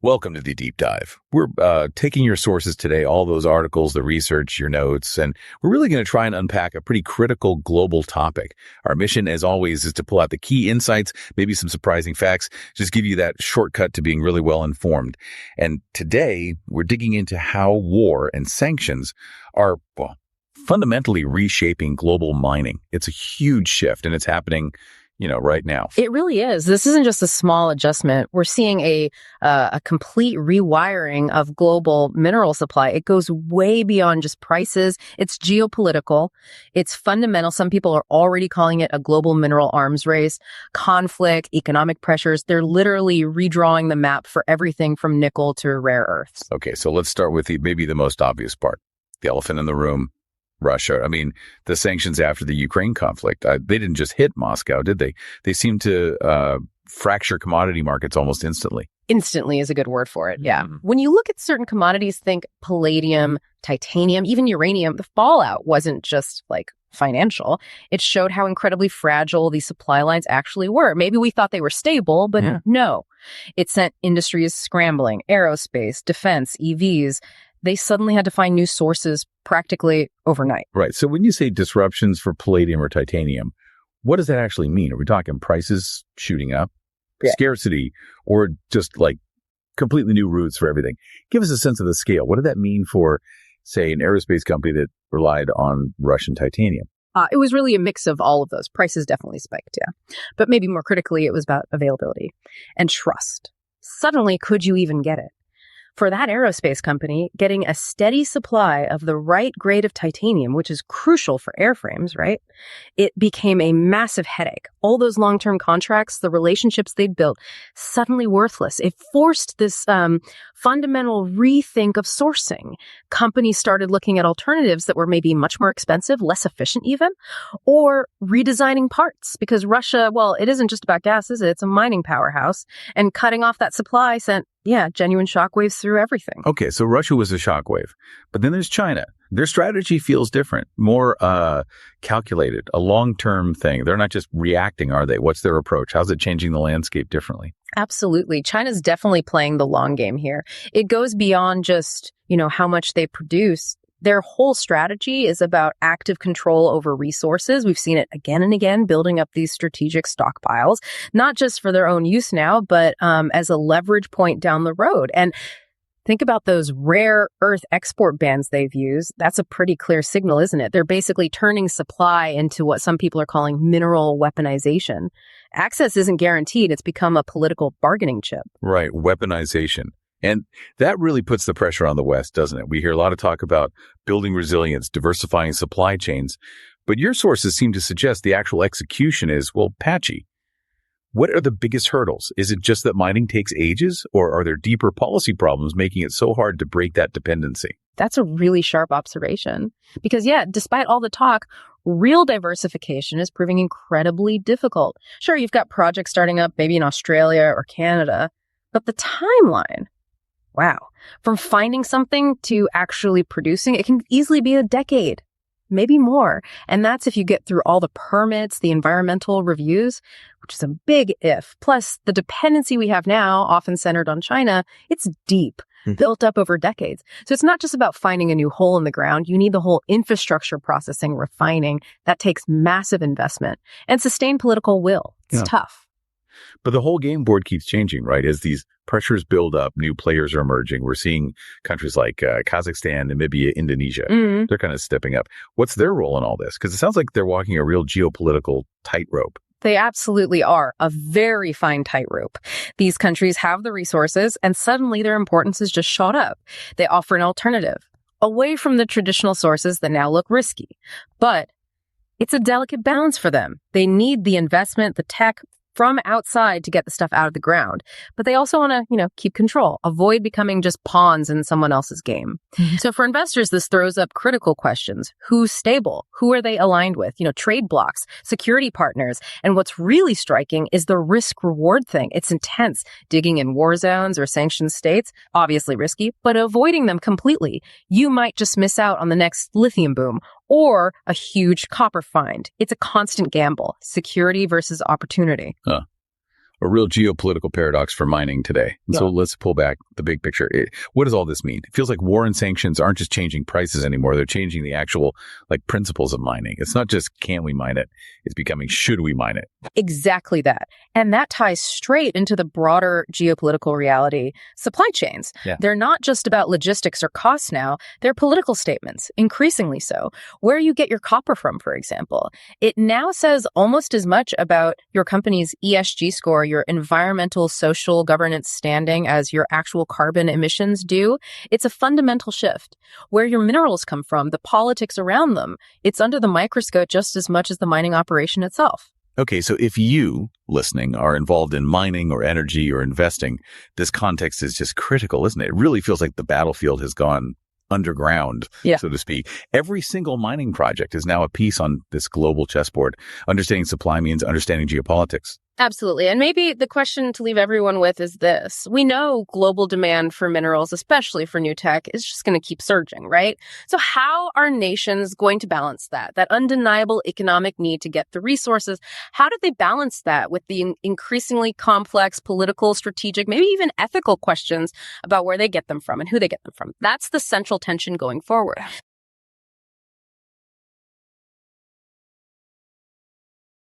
Welcome to the deep dive. We're taking your sources today, all those articles, the research, your notes, and we're really going to try and unpack a pretty critical global topic. Our mission, as always, is to pull out the key insights, maybe some surprising facts, just give you that shortcut to being really well informed. And today, we're digging into how war and sanctions are, well, fundamentally reshaping global mining. It's a huge shift, and it's happening right now. It really is. This isn't just a small adjustment. We're seeing a complete rewiring of global mineral supply. It goes way beyond just prices. It's geopolitical. It's fundamental. Some people are already calling it a global mineral arms race. Conflict, economic pressures. They're literally redrawing the map for everything from nickel to rare earths. Okay, so let's start with maybe the most obvious part, the elephant in the room. Russia. I mean, the sanctions after the Ukraine conflict, they didn't just hit Moscow, did they? They seemed to fracture commodity markets almost instantly. Instantly is a good word for it, yeah. When you look at certain commodities, think palladium, titanium, even uranium, the fallout wasn't just like financial. It showed how incredibly fragile these supply lines actually were. Maybe we thought they were stable, but no. It sent industries scrambling, aerospace, defense, EVs. They suddenly had to find new sources practically overnight. Right. So when you say disruptions for palladium or titanium, what does that actually mean? Are we talking prices shooting up, scarcity, or just like completely new routes for everything? Give us a sense of the scale. What did that mean for, say, an aerospace company that relied on Russian titanium? It was really a mix of all of those. Prices definitely spiked, yeah. But maybe more critically, it was about availability and trust. Suddenly, could you even get it? For that aerospace company, getting a steady supply of the right grade of titanium, which is crucial for airframes, right? It became a massive headache. All those long-term contracts, the relationships they'd built, suddenly worthless. It forced this fundamental rethink of sourcing. Companies started looking at alternatives that were maybe much more expensive, less efficient even, or redesigning parts. Because Russia, well, it isn't just about gas, is it? It's a mining powerhouse. And cutting off that supply sent genuine shockwaves through everything. Okay, so Russia was a shockwave. But then there's China. Their strategy feels different, more calculated, a long-term thing. They're not just reacting, are they? What's their approach? How's it changing the landscape differently? Absolutely. China's definitely playing the long game here. It goes beyond just, how much they produce. Their whole strategy is about active control over resources. We've seen it again and again, building up these strategic stockpiles, not just for their own use now, but as a leverage point down the road. And think about those rare earth export bans they've used. That's a pretty clear signal, isn't it? They're basically turning supply into what some people are calling mineral weaponization. Access isn't guaranteed. It's become a political bargaining chip. Right, weaponization. And that really puts the pressure on the West, doesn't it? We hear a lot of talk about building resilience, diversifying supply chains, but your sources seem to suggest the actual execution is, patchy. What are the biggest hurdles? Is it just that mining takes ages, or are there deeper policy problems making it so hard to break that dependency? That's a really sharp observation. Because, despite all the talk, real diversification is proving incredibly difficult. Sure, you've got projects starting up maybe in Australia or Canada, but the timeline, from finding something to actually producing, it can easily be a decade, maybe more. And that's if you get through all the permits, the environmental reviews, which is a big if. Plus, the dependency we have now, often centered on China, it's deep, built up over decades. So it's not just about finding a new hole in the ground. You need the whole infrastructure processing, refining. That takes massive investment and sustained political will. It's tough. But the whole game board keeps changing, right? As these pressures build up, new players are emerging. We're seeing countries like Kazakhstan, Namibia, Indonesia. They're kind of stepping up. What's their role in all this? Because it sounds like they're walking a real geopolitical tightrope. They absolutely are, a very fine tightrope. These countries have the resources, and suddenly their importance is just shot up. They offer an alternative, away from the traditional sources that now look risky. But it's a delicate balance for them. They need the investment, the tech, from outside to get the stuff out of the ground. But they also want to, keep control, avoid becoming just pawns in someone else's game. So for investors, this throws up critical questions. Who's stable? Who are they aligned with? Trade blocks, security partners. And what's really striking is the risk reward thing. It's intense. Digging in war zones or sanctioned states, obviously risky, but avoiding them completely. You might just miss out on the next lithium boom or a huge copper find. It's a constant gamble, security versus opportunity. a real geopolitical paradox for mining today. And so let's pull back the big picture. What does all this mean? It feels like war and sanctions aren't just changing prices anymore. They're changing the actual principles of mining. It's not just can we mine it? It's becoming should we mine it? Exactly that. And that ties straight into the broader geopolitical reality. Supply chains. Yeah. They're not just about logistics or costs now. They're political statements, increasingly so. Where you get your copper from, for example. It now says almost as much about your company's ESG score, your environmental, social, governance standing as your actual carbon emissions do. It's a fundamental shift. Where your minerals come from, the politics around them, it's under the microscope just as much as the mining operation itself. Okay, so if you, listening, are involved in mining or energy or investing, this context is just critical, isn't it? It really feels like the battlefield has gone underground, so to speak. Every single mining project is now a piece on this global chessboard. Understanding supply means understanding geopolitics. Absolutely. And maybe the question to leave everyone with is this. We know global demand for minerals, especially for new tech, is just going to keep surging, right? So how are nations going to balance that undeniable economic need to get the resources? How do they balance that with the increasingly complex political, strategic, maybe even ethical questions about where they get them from and who they get them from? That's the central tension going forward.